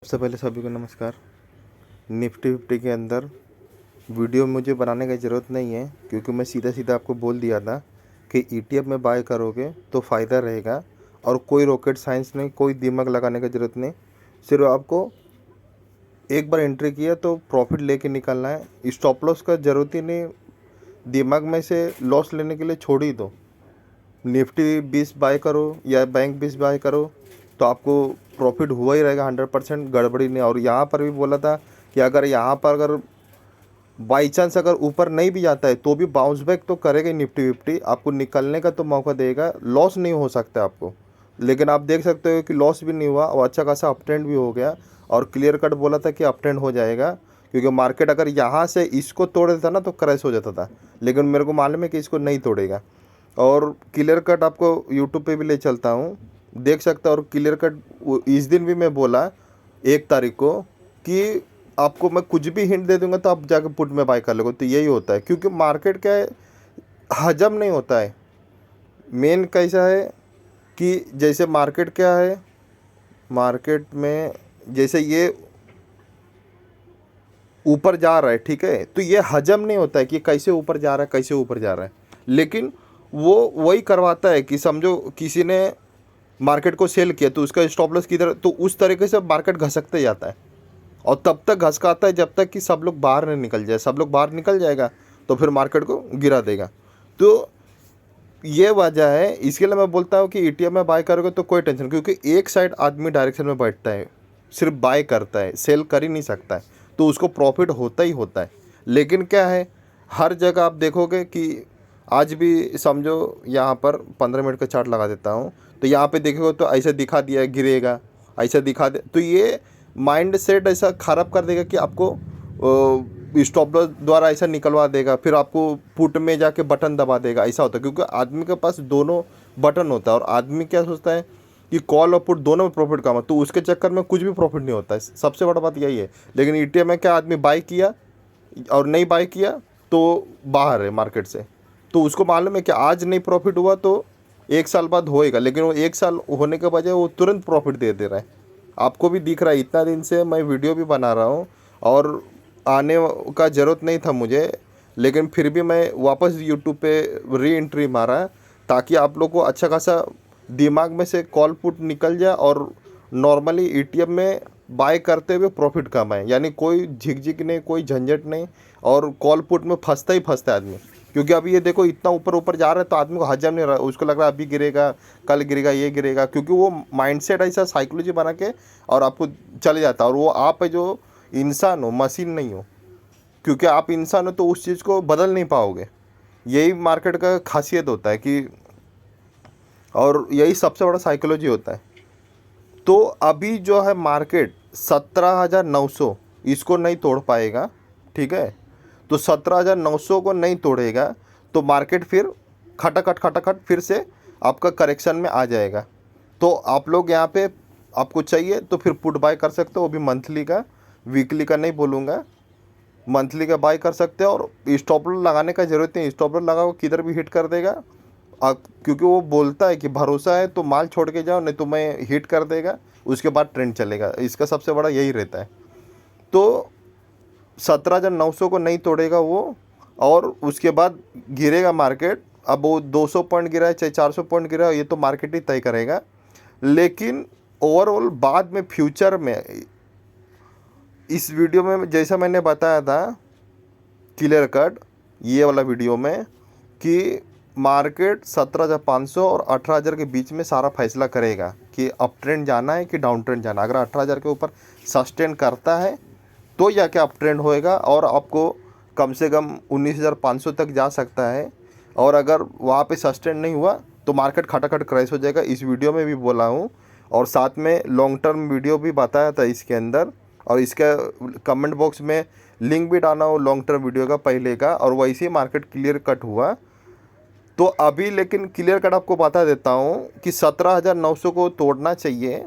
सबसे पहले सभी को नमस्कार। निफ्टी फिफ्टी के अंदर वीडियो मुझे बनाने की ज़रूरत नहीं है, क्योंकि मैं सीधा सीधा आपको बोल दिया था कि ईटीएफ में बाय करोगे तो फ़ायदा रहेगा और कोई रॉकेट साइंस नहीं, कोई दिमाग लगाने की ज़रूरत नहीं। सिर्फ आपको एक बार एंट्री किया तो प्रॉफिट लेके निकलना है। स्टॉप लॉस का ज़रूरत ही नहीं, दिमाग में से लॉस लेने के लिए छोड़ ही दो। निफ्टी 20 बाय करो या बैंक 20 बाय करो तो आपको प्रॉफिट हुआ ही रहेगा 100%, गड़बड़ी नहीं। और यहाँ पर भी बोला था कि अगर यहाँ पर अगर बाई चांस अगर ऊपर नहीं भी जाता है तो भी बाउंस बैक तो करेगा ही निफ्टी फिफ्टी, आपको निकलने का तो मौका देगा, लॉस नहीं हो सकता आपको। लेकिन आप देख सकते हो कि लॉस भी नहीं हुआ और अच्छा खासा अप ट्रेंड भी हो गया। और क्लियर कट बोला था कि अप ट्रेंड हो जाएगा, क्योंकि मार्केट अगर यहाँ से इसको तोड़ देता ना तो क्रैश हो जाता था, लेकिन मेरे को मालूम है कि इसको नहीं तोड़ेगा। और क्लियर कट आपको यूट्यूब पे भी ले चलता हूँ, देख सकता। और क्लियर कट इस दिन भी मैं बोला 1 तारीख को कि आपको मैं कुछ भी हिंट दे दूंगा तो आप जाकर पुट में बाय कर लोगे। तो यही होता है, क्योंकि मार्केट क्या है, हजम नहीं होता है। मेन कैसा है कि जैसे मार्केट क्या है, मार्केट में जैसे ये ऊपर जा रहा है, ठीक है, तो ये हजम नहीं होता है कि कैसे ऊपर जा रहा है, कैसे ऊपर जा रहा है। लेकिन वो वही करवाता है कि समझो किसी ने मार्केट को सेल किया तो उसका स्टॉप लॉस किधर, तो उस तरीके से मार्केट घसकते जाता है और तब तक घसकाता है जब तक कि सब लोग बाहर नहीं निकल जाए। सब लोग बाहर निकल जाएगा तो फिर मार्केट को गिरा देगा। तो ये वजह है, इसके लिए मैं बोलता हूँ कि ईटीएफ में बाय करोगे तो कोई टेंशन, क्योंकि एक साइड आदमी डायरेक्शन में बैठता है, सिर्फ बाय करता है, सेल कर ही नहीं सकता है, तो उसको प्रॉफिट होता ही होता है। लेकिन क्या है, हर जगह आप देखोगे कि आज भी समझो यहाँ पर 15 मिनट का चार्ट लगा देता हूँ, तो यहाँ पे देखोगे तो ऐसा दिखा दिया है गिरेगा, ऐसा दिखा दे, तो ये माइंड सेट ऐसा ख़राब कर देगा कि आपको स्टॉप लॉस द्वारा ऐसा निकलवा देगा, फिर आपको पुट में जाके बटन दबा देगा। ऐसा होता है क्योंकि आदमी के पास दोनों बटन होता है और आदमी क्या सोचता है कि कॉल और पुट दोनों में प्रॉफिट कमा, तो उसके चक्कर में कुछ भी प्रॉफिट नहीं होता है। सबसे बड़ा बात यही है। लेकिन ईटीएफ में क्या, आदमी बाई किया और नहीं बाई किया तो बाहर है मार्केट से, तो उसको मालूम है कि आज नहीं प्रॉफिट हुआ तो 1 साल बाद होएगा, लेकिन वो 1 साल होने के बजाय वो तुरंत प्रॉफिट दे दे रहा है। आपको भी दिख रहा है, इतना दिन से मैं वीडियो भी बना रहा हूँ और आने का ज़रूरत नहीं था मुझे, लेकिन फिर भी मैं वापस यूट्यूब पे री एंट्री मारा ताकि आप लोग को अच्छा खासा दिमाग में से कॉल पुट निकल जाए और नॉर्मली ईटीएफ में बाय करते हुए प्रॉफिट कमाए। यानी कोई झिकझिक नहीं, कोई झंझट नहीं, और कॉल पुट में फंसता ही फंसता है आदमी। क्योंकि अभी ये देखो इतना ऊपर ऊपर जा रहा है तो आदमी को हजम नहीं रहा, उसको लग रहा है अभी गिरेगा, कल गिरेगा, ये गिरेगा, क्योंकि वो माइंडसेट ऐसा साइकोलॉजी बना के और आपको चले जाता है। और वो आप है जो इंसान हो, मशीन नहीं हो, क्योंकि आप इंसान हो तो उस चीज़ को बदल नहीं पाओगे। यही मार्केट का खासियत होता है कि, और यही सबसे बड़ा साइकोलॉजी होता है। तो अभी जो है मार्केट 17,900 इसको नहीं तोड़ पाएगा, ठीक है, तो 17,900 को नहीं तोड़ेगा तो मार्केट फिर खटाखट खटाखट फिर से आपका करेक्शन में आ जाएगा। तो आप लोग यहाँ पे आपको चाहिए तो फिर पुट बाय कर सकते हो, वो भी मंथली का, वीकली का नहीं बोलूँगा, मंथली का बाय कर सकते हो। और स्टॉप लॉस लगाने का ज़रूरत नहीं, स्टॉप लॉस लगाओ किधर भी हिट कर देगा। क्योंकि वो बोलता है कि भरोसा है तो माल छोड़ के जाओ, नहीं तो मैं हिट कर देगा, उसके बाद ट्रेंड चलेगा। इसका सबसे बड़ा यही रहता है। तो 17,900 को नहीं तोड़ेगा वो, और उसके बाद गिरेगा मार्केट। अब वो 200 पॉइंट गिरा है चाहे 400 पॉइंट गिरा है, ये तो मार्केट ही तय करेगा। लेकिन ओवरऑल बाद में फ्यूचर में, इस वीडियो में जैसा मैंने बताया था क्लियर कट ये वाला वीडियो में, कि मार्केट 17,500 और 18,000 के बीच में सारा फैसला करेगा कि अप ट्रेंड जाना है कि डाउन ट्रेंड जाना है। अगर 18,000 के ऊपर सस्टेन करता है तो जाके अप ट्रेंड होएगा और आपको कम से कम 19,500 तक जा सकता है। और अगर वहाँ पे सस्टेन नहीं हुआ तो मार्केट खटाखट क्रैश हो जाएगा। इस वीडियो में भी बोला हूँ, और साथ में लॉन्ग टर्म वीडियो भी बताया था इसके अंदर, और इसका कमेंट बॉक्स में लिंक भी डाला हो लॉन्ग टर्म वीडियो का पहले का, और वैसे ही मार्केट क्लियर कट हुआ। तो अभी लेकिन क्लियर कट आपको बता देता हूँ कि 17,900 को तोड़ना चाहिए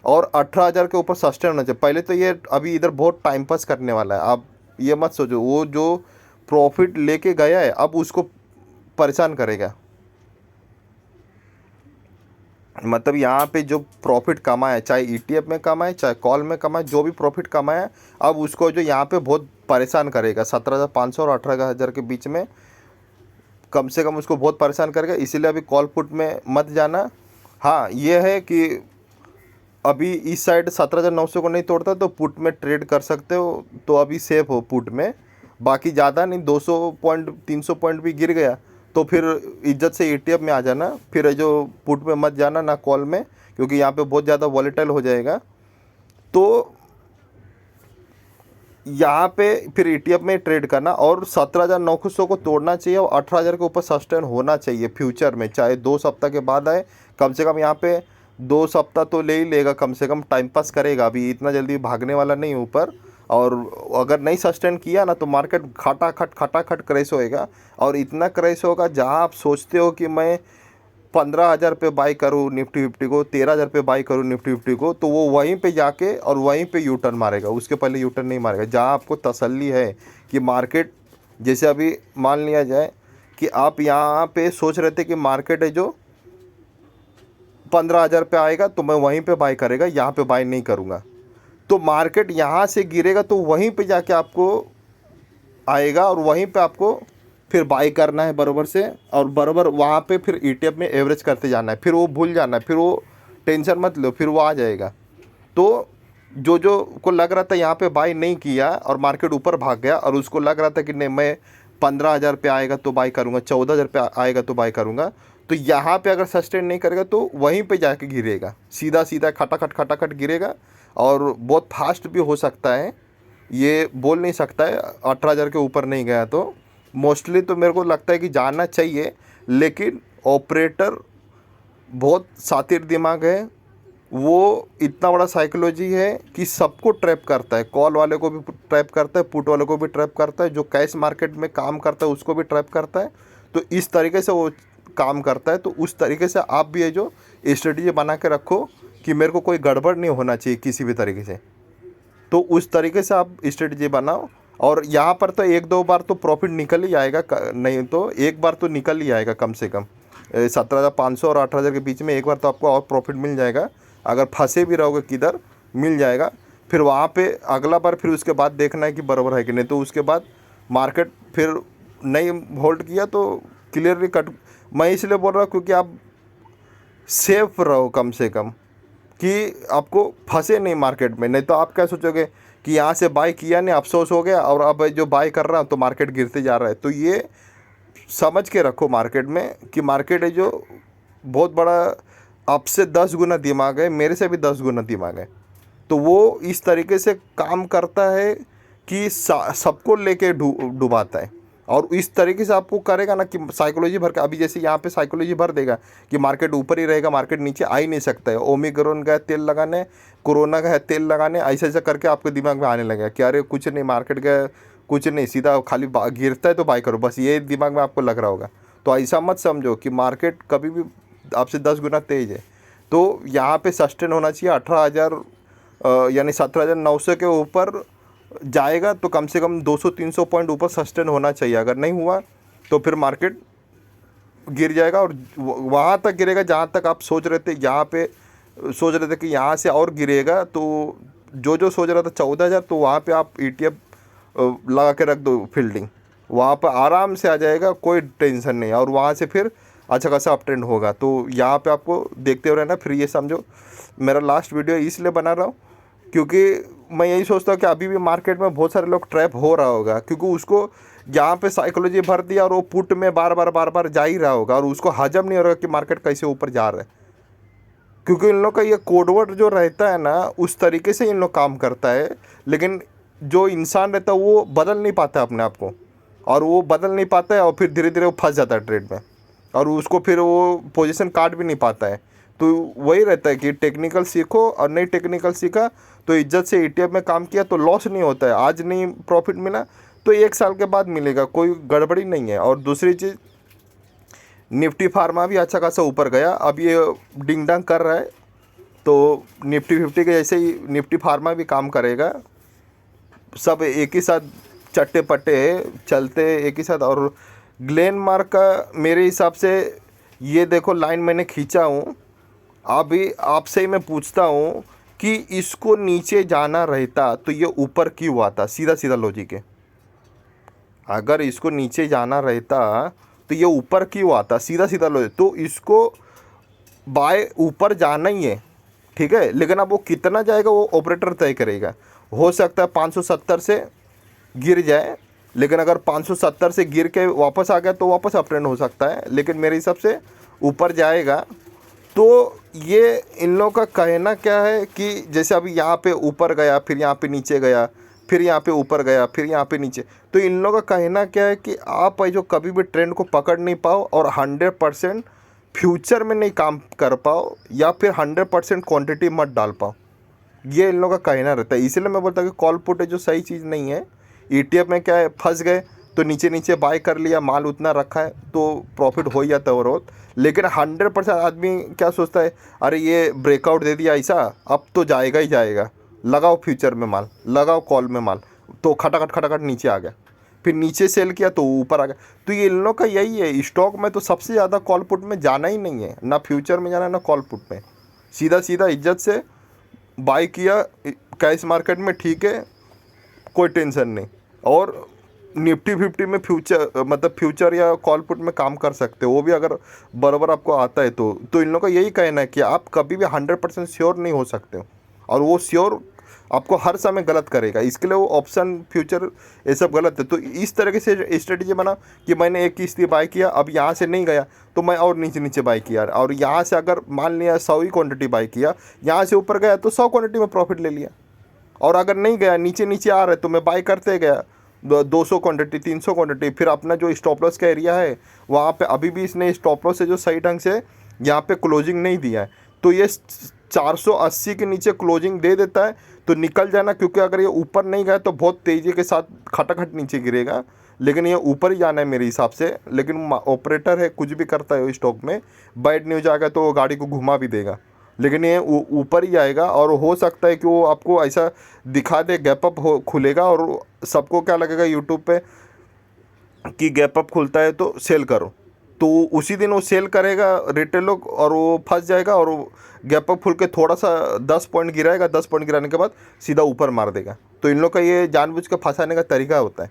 और 18,000 के ऊपर सस्टेन होना चाहिए। पहले तो ये अभी इधर बहुत टाइम पास करने वाला है, आप ये मत सोचो वो जो प्रॉफिट लेके गया है अब उसको परेशान करेगा। मतलब यहाँ पे जो प्रॉफिट कमाए, चाहे ईटीएफ में कमाए चाहे कॉल में कमाए, जो भी प्रॉफिट कमाए, अब उसको जो यहाँ पे बहुत परेशान करेगा 17,500 और 18,000 के बीच में, कम से कम उसको बहुत परेशान करेगा। इसीलिए अभी कॉल पुट में मत जाना। हाँ ये है कि अभी इस साइड 17,900 को नहीं तोड़ता तो पुट में ट्रेड कर सकते हो, तो अभी सेफ हो पुट में। बाकी ज़्यादा नहीं, 200 पॉइंट 300 पॉइंट भी गिर गया तो फिर इज्जत से ईटीएफ में आ जाना, फिर जो पुट में मत जाना ना कॉल में, क्योंकि यहाँ पे बहुत ज़्यादा वॉलेटाइल हो जाएगा। तो यहाँ पे फिर ईटीएफ में ट्रेड करना, और 17,900 को तोड़ना चाहिए और 18,000 के ऊपर सस्टेन होना चाहिए फ्यूचर में, चाहे 2 सप्ताह के बाद आए। कम से कम यहाँ पे 2 सप्ताह तो ले ही लेगा, कम से कम टाइम पास करेगा, अभी इतना जल्दी भागने वाला नहीं ऊपर। और अगर नहीं सस्टेन किया ना तो मार्केट खटाखट क्रैश होएगा, और इतना क्रैश होगा जहाँ आप सोचते हो कि मैं 15,000 पे बाई करूँ निफ्टी 50 को, 13,000 पे बाई करूँ निफ्टी 50 को, तो वो वहीं पे जाके और वहीं पे यू टर्न मारेगा, उसके पहले यू टर्न नहीं मारेगा। जहाँ आपको तसल्ली है कि मार्केट, जैसे अभी मान लिया जाए कि आप यहाँ पे सोच रहे थे कि मार्केट है जो 15,000 पे आएगा तो मैं वहीं पे बाई करेगा, यहाँ पे बाई नहीं करूँगा, तो मार्केट यहाँ से गिरेगा तो वहीं पे जाके आपको आएगा और वहीं पे आपको फिर बाई करना है बराबर से, और बराबर वहाँ पे फिर ईटीएफ में एवरेज करते जाना है, फिर वो भूल जाना है, फिर वो टेंशन मत लो, फिर वो आ जाएगा। तो जो जो को लग रहा था यहाँ पे बाई नहीं किया और मार्केट ऊपर भाग गया, और उसको लग रहा था कि नहीं मैं 15,000 पे आएगा तो बाई करूँगा, 14,000 पे आएगा तो बाई करूँगा, तो यहाँ पे अगर सस्टेन नहीं करेगा तो वहीं पे जाके गिरेगा, सीधा सीधा खटाखट गिरेगा, और बहुत फास्ट भी हो सकता है, ये बोल नहीं सकता है। 18,000 के ऊपर नहीं गया तो मोस्टली तो मेरे को लगता है कि जाना चाहिए, लेकिन ऑपरेटर बहुत सातिर दिमाग है, वो इतना बड़ा साइकोलॉजी है कि सबको ट्रैप करता है, कॉल वाले को भी ट्रैप करता है, पुट वाले को भी ट्रैप करता है, जो कैश मार्केट में काम करता है उसको भी ट्रैप करता है। तो इस तरीके से वो काम करता है, तो उस तरीके से आप भी ये जो स्ट्रेटजी बना के रखो कि मेरे को कोई गड़बड़ नहीं होना चाहिए किसी भी तरीके से, तो उस तरीके से आप स्ट्रेटजी बनाओ। और यहाँ पर तो 1-2 बार तो प्रॉफिट निकल ही आएगा, नहीं तो एक बार तो निकल ही आएगा कम से कम 17,500 और 18,000 के बीच में एक बार तो आपको और प्रॉफिट मिल जाएगा। अगर फंसे भी रहोगे किधर मिल जाएगा, फिर वहाँ पे अगला बार फिर उसके बाद देखना है कि बराबर है कि नहीं, तो उसके बाद मार्केट फिर नहीं होल्ड किया तो क्लियरली कट। मैं इसलिए बोल रहा हूँ क्योंकि आप सेफ रहो कम से कम, कि आपको फंसे नहीं मार्केट में। नहीं तो आप क्या सोचोगे कि यहाँ से बाई किया नहीं, अफसोस हो गया, और अब जो बाई कर रहा हूँ तो मार्केट गिरते जा रहा है। तो ये समझ के रखो मार्केट में कि मार्केट है जो बहुत बड़ा, आपसे 10 गुना दिमाग है, मेरे से भी 10 गुना दिमाग है। तो वो इस तरीके से काम करता है कि सबको लेके डुबाता है, और इस तरीके से आपको करेगा ना कि साइकोलॉजी भर के, अभी जैसे यहाँ पे साइकोलॉजी भर देगा कि मार्केट ऊपर ही रहेगा, मार्केट नीचे आ ही नहीं सकता है। ओमिक्रॉन का है तेल लगाने, कोरोना का है तेल लगाने, ऐसा ऐसा करके आपके दिमाग में आने लगेगा कि अरे कुछ नहीं, मार्केट का कुछ नहीं, सीधा खाली गिरता है तो बाई करो, बस ये दिमाग में आपको लग रहा होगा। तो ऐसा मत समझो कि मार्केट कभी भी आपसे 10 गुना तेज है। तो यहाँ पे सस्टेन होना चाहिए 18,000 यानी 17,900 के ऊपर जाएगा तो कम से कम 200-300 पॉइंट ऊपर सस्टेन होना चाहिए। अगर नहीं हुआ तो फिर मार्केट गिर जाएगा, और वहाँ तक गिरेगा जहाँ तक आप सोच रहे थे। यहाँ पे सोच रहे थे कि यहाँ से और गिरेगा, तो जो सोच रहा था 14,000, तो वहाँ पे आप ईटीएफ लगा के रख दो फील्डिंग, वहाँ पर आराम से आ जाएगा, कोई टेंशन नहीं, और वहाँ से फिर अच्छा खासा अप ट्रेंड होगा। तो यहाँ पे आपको देखते हो रहना। फिर ये समझो मेरा लास्ट वीडियो इसलिए बना रहा हूँ क्योंकि मैं यही सोचता हूँ कि अभी भी मार्केट में बहुत सारे लोग ट्रैप हो रहा होगा, क्योंकि उसको यहाँ पे साइकोलॉजी भर दिया और वो पुट में बार बार जा ही रहा होगा, और उसको हजम नहीं हो रहा कि मार्केट कैसे ऊपर जा रहा है। क्योंकि इन लोग का ये कोडवर्ड जो रहता है ना, उस तरीके से इन लोग काम करता है, लेकिन जो इंसान रहता है वो बदल नहीं पाता अपने आप को, और वो बदल नहीं पाता है, और फिर धीरे धीरे वो फंस जाता है ट्रेड में, और उसको फिर वो पोजीशन काट भी नहीं पाता है। तो वही रहता है कि टेक्निकल सीखो, और नहीं टेक्निकल सीखा तो इज्जत से ईटीएफ में काम किया तो लॉस नहीं होता है। आज नहीं प्रॉफिट मिला तो 1 साल के बाद मिलेगा, कोई गड़बड़ी नहीं है। और दूसरी चीज़, निफ्टी फार्मा भी अच्छा खासा ऊपर गया, अब ये डिंग डंग कर रहा है, तो निफ्टी 50 के जैसे ही निफ्टी फार्मा भी काम करेगा। सब एक ही साथ चट्टे पट्टे चलते एक ही साथ। और ग्लेनमार्क का मेरे हिसाब से ये देखो लाइन मैंने खींचा हूँ, अभी आपसे ही मैं पूछता हूँ कि इसको नीचे जाना रहता तो ये ऊपर क्यों आता? सीधा सीधा लॉजिक है। अगर इसको नीचे जाना रहता तो ये ऊपर क्यों आता? सीधा सीधा लॉजिक। तो इसको बाय ऊपर जाना ही है, ठीक है, लेकिन अब वो कितना जाएगा वो ऑपरेटर तय करेगा। हो सकता है 570 से गिर जाए, लेकिन अगर 570 से गिर के वापस आ गया तो वापस अप ट्रेंड हो सकता है, लेकिन मेरे हिसाब से ऊपर जाएगा। तो ये इन लोगों का कहना क्या है कि जैसे अभी यहाँ पे ऊपर गया, फिर यहाँ पे नीचे गया, फिर यहाँ पे ऊपर गया, फिर यहाँ पे नीचे, तो इन लोगों का कहना क्या है कि आप जो कभी भी ट्रेंड को पकड़ नहीं पाओ और 100% फ्यूचर में नहीं काम कर पाओ, या फिर 100% क्वांटिटी मत डाल पाओ, ये इन लोगों का कहना रहता है। इसलिए मैं बोलता हूँ कि कॉल पुट है जो सही चीज़ नहीं है। ईटीएफ में क्या है, फंस गए तो नीचे नीचे बाय कर लिया, माल उतना रखा है तो प्रॉफिट हो ही जाता है ओवरऑल। लेकिन 100% आदमी क्या सोचता है, अरे ये ब्रेकआउट दे दिया ऐसा, अब तो जाएगा ही जाएगा, लगाओ फ्यूचर में माल, लगाओ कॉल में माल, तो खटाखट खटाखट नीचे आ गया, फिर नीचे सेल किया तो ऊपर आ गया। तो ये इन लोग का यही है। स्टॉक में तो सबसे ज़्यादा कॉल पुट में जाना ही नहीं है, ना फ्यूचर में जाना है ना कॉल पुट में। सीधा सीधा इज्जत से बाय किया कैश मार्केट में, ठीक है, कोई टेंशन नहीं। और निफ्टी 50 में फ्यूचर मतलब फ्यूचर या कॉल पुट में काम कर सकते हो, वो भी अगर बराबर आपको आता है तो इन लोगों का यही कहना है कि आप कभी भी 100% श्योर नहीं हो सकते हो, और वो श्योर आपको हर समय गलत करेगा। इसके लिए वो ऑप्शन फ्यूचर ये सब गलत है। तो इस तरीके से स्ट्रेटेजी बना कि मैंने एक किस्त बाय किया, अब यहाँ से नहीं गया तो मैं और नीचे नीचे बाय किया, और यहाँ से अगर मान लिया 100 ही क्वांटिटी बाय किया, यहाँ से ऊपर गया तो 100 क्वांटिटी में प्रॉफिट ले लिया, और अगर नहीं गया नीचे नीचे आ रहा है तो मैं बाय करते गया 200 क्वांटिटी 300 क्वांटिटी। फिर अपना जो स्टॉप लॉस का एरिया है वहाँ पे अभी भी इसने स्टॉप लॉस से जो सही ढंग से यहाँ पे क्लोजिंग नहीं दिया है, तो ये 480 के नीचे क्लोजिंग दे देता है तो निकल जाना, क्योंकि अगर ये ऊपर नहीं गया तो बहुत तेज़ी के साथ खटाखट नीचे गिरेगा, लेकिन ये ऊपर ही जाना है मेरे हिसाब से। लेकिन ऑपरेटर है, कुछ भी करता है स्टॉक में, बैड न्यूज आ गया तो वो गाड़ी को घुमा भी देगा, लेकिन ये ऊपर ही आएगा। और हो सकता है कि वो आपको ऐसा दिखा दे गैप अप हो खुलेगा, और सबको क्या लगेगा यूट्यूब पे कि गैप अप खुलता है तो सेल करो, तो उसी दिन वो सेल करेगा रिटेल लोग, और वो फंस जाएगा, और वो गैप अप खुल के थोड़ा सा 10 पॉइंट गिराएगा, 10 पॉइंट गिराने के बाद सीधा ऊपर मार देगा। तो इन लोग का ये जानबूझ के फंसाने का तरीका होता है।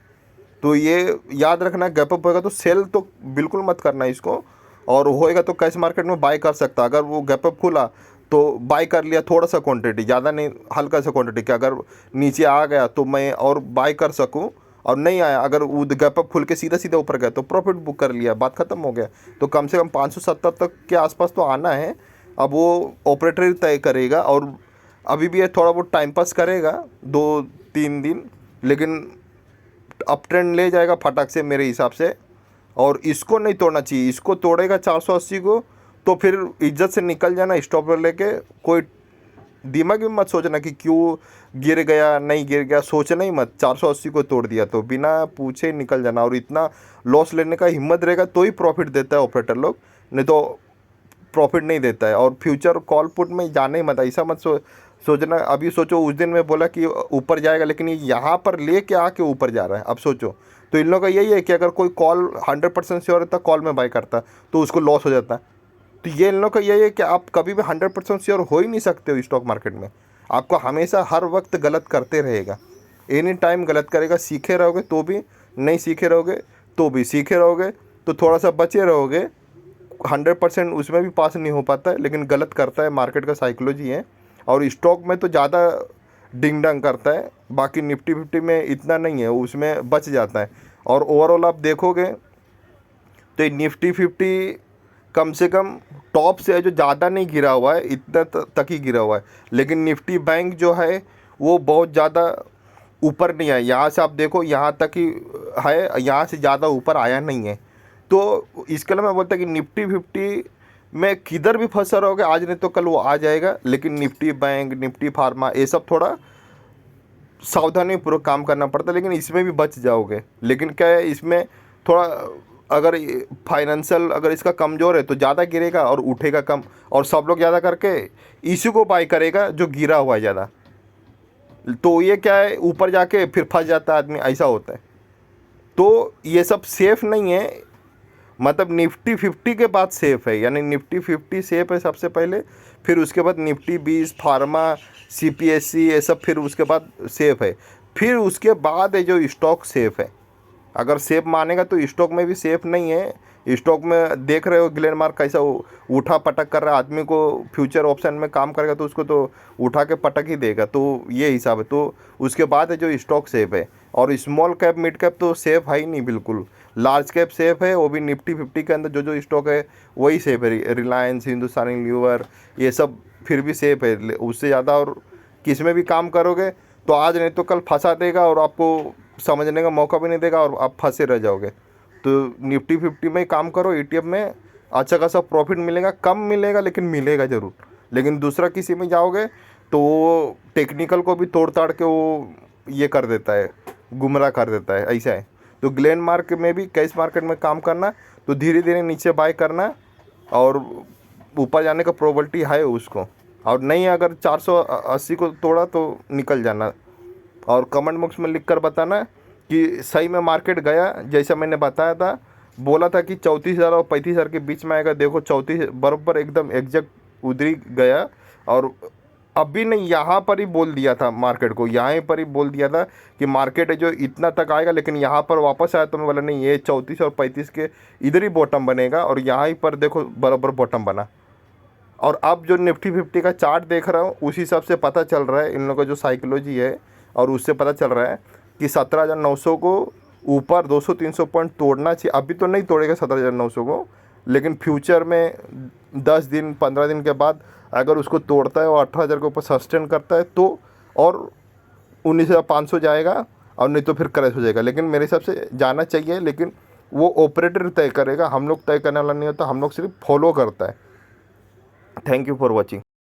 तो ये याद रखना, गैप अप होगा तो सेल तो बिल्कुल मत करना इसको, और होएगा तो कैश मार्केट में बाय कर सकता। अगर वो गैप अप खुला तो बाय कर लिया थोड़ा सा क्वांटिटी, ज़्यादा नहीं, हल्का सा क्वांटिटी, कि अगर नीचे आ गया तो मैं और बाय कर सकूं, और नहीं आया, अगर वो गैप अप खुल के सीधा सीधा ऊपर गया तो प्रॉफिट बुक कर लिया, बात ख़त्म हो गया। तो कम से कम 570 तक के आसपास तो आना है। अब वो ऑपरेटर ही तय करेगा, और अभी भी ये थोड़ा बहुत टाइम पास करेगा 2-3 दिन, लेकिन अप ट्रेंड ले जाएगा फटाक से मेरे हिसाब से। और इसको नहीं तोड़ना चाहिए, इसको तोड़ेगा 480 को तो फिर इज्जत से निकल जाना स्टॉप लेके। कोई दिमाग में मत सोचना कि क्यों गिर गया नहीं गिर गया, सोचना ही मत। 480 को तोड़ दिया तो बिना पूछे ही निकल जाना, और इतना लॉस लेने का हिम्मत रहेगा तो ही प्रॉफिट देता है ऑपरेटर लोग, नहीं तो प्रॉफिट नहीं देता है। और फ्यूचर कॉल पुट में जाने ही मत, ऐसा मत सोचना। अभी सोचो उस दिन मैं बोला कि ऊपर जाएगा, लेकिन ये यहाँ पर ले के आके ऊपर जा रहा है। अब सोचो, तो इन लोगों का यही है कि अगर कोई कॉल 100% श्योर रहता, कॉल में बाय करता तो उसको लॉस हो जाता। तो ये इन लोगों का यही है कि आप कभी भी 100% श्योर हो ही नहीं सकते हो स्टॉक मार्केट में। आपको हमेशा हर वक्त गलत करते रहेगा, एनी टाइम गलत करेगा। सीखे रहोगे तो भी, नहीं सीखे रहोगे तो भी, सीखे रहोगे तो थोड़ा सा बचे रहोगे। 100% उसमें भी पास नहीं हो पाता है, लेकिन गलत करता है, मार्केट का साइकोलॉजी है। और स्टॉक में तो ज़्यादा डिंग डंग करता है, बाकी निफ्टी 50 में इतना नहीं है, उसमें बच जाता है। और ओवरऑल आप देखोगे तो ये निफ्टी 50 कम से कम टॉप से है जो ज़्यादा नहीं गिरा हुआ है, इतना तक ही गिरा हुआ है। लेकिन निफ्टी बैंक जो है वो बहुत ज़्यादा ऊपर नहीं है, यहाँ से आप देखो यहाँ तक ही है, यहाँ से ज़्यादा ऊपर आया नहीं है। तो इसके लिए मैं बोलता कि निफ्टी 50 में किधर भी फंसा रहोगे, आज नहीं तो कल वो आ जाएगा। लेकिन निफ्टी बैंक, निफ्टी फार्मा, ये सब थोड़ा सावधानी पूर्वक काम करना पड़ता है, लेकिन इसमें भी बच जाओगे। लेकिन क्या है, इसमें थोड़ा अगर फाइनेंशियल अगर इसका कमज़ोर है तो ज़्यादा गिरेगा और उठेगा कम, और सब लोग ज़्यादा करके इसी को बाय करेगा जो गिरा हुआ है ज़्यादा। तो ये क्या है, ऊपर जाके फिर फंस जाता है आदमी, ऐसा होता है। तो ये सब सेफ नहीं है। मतलब निफ्टी 50 के बाद सेफ है, यानी निफ्टी 50 सेफ है सबसे पहले, फिर उसके बाद निफ्टी 20, फार्मा, सीपीएससी, ये सब फिर उसके बाद सेफ है, फिर उसके बाद है जो स्टॉक सेफ है। अगर सेफ मानेगा तो स्टॉक में भी सेफ नहीं है। स्टॉक में देख रहे हो ग्लेनमार्क कैसा उठा पटक कर रहा है, आदमी को फ्यूचर ऑप्शन में काम करेगा तो उसको तो उठा के पटक ही देगा, तो ये हिसाब है। तो उसके बाद है जो स्टॉक सेफ है, और स्मॉल कैप मिड कैप तो सेफ है ही नहीं बिल्कुल। लार्ज कैप सेफ है, वो भी निफ्टी 50 के अंदर जो स्टॉक है वही सेफ है। रिलायंस, हिंदुस्तान लीवर, ये सब फिर भी सेफ है। उससे ज़्यादा और किस में भी काम करोगे तो आज नहीं तो कल फंसा देगा, और आपको समझने का मौका भी नहीं देगा, और आप फंसे रह जाओगे। तो निफ्टी 50 में ही काम करो, ETF में अच्छा खासा प्रॉफिट मिलेगा, कम मिलेगा लेकिन मिलेगा ज़रूर। लेकिन दूसरा किसी में जाओगे तो वो टेक्निकल को भी तोड़ ताड़ के वो ये कर देता है, गुमराह कर देता है, ऐसा है। तो ग्लेनमार्क में भी कैश मार्केट में काम करना, तो धीरे धीरे नीचे बाय करना, और ऊपर जाने का प्रोबेबिलिटी है उसको, और नहीं अगर 480 को तोड़ा तो निकल जाना। और कमेंट बॉक्स में लिख कर बताना कि सही में मार्केट गया जैसा मैंने बताया था। बोला था कि 34,000 और 35,000 के बीच में आएगा, देखो 34 बराबर एकदम एग्जैक्ट उधर ही गया। और अभी नहीं, यहाँ पर ही बोल दिया था मार्केट को, यहाँ पर ही बोल दिया था कि मार्केट है जो इतना तक आएगा, लेकिन यहाँ पर वापस आया तो मैं बोला नहीं, ये 34 और 35 के इधर ही बॉटम बनेगा, और यहाँ ही पर देखो बराबर बॉटम बना। और अब जो निफ्टी 50 का चार्ट देख रहा हूँ उसी हिसाब से पता चल रहा है इन लोगों का जो साइकोलॉजी है, और उससे पता चल रहा है कि 17,900 को ऊपर 200-300 पॉइंट तोड़ना चाहिए। अभी तो नहीं तोड़ेगा 17,900 को, लेकिन फ्यूचर में 10 दिन 15 दिन के बाद अगर उसको तोड़ता है और 18,000 के ऊपर सस्टेन करता है तो और 19,500 जाएगा, और नहीं तो फिर क्रैश हो जाएगा। लेकिन मेरे हिसाब से जाना चाहिए, लेकिन वो ऑपरेटर तय करेगा, हम लोग तय करने वाला नहीं होता, हम लोग सिर्फ फॉलो करता है। Thank you for watching.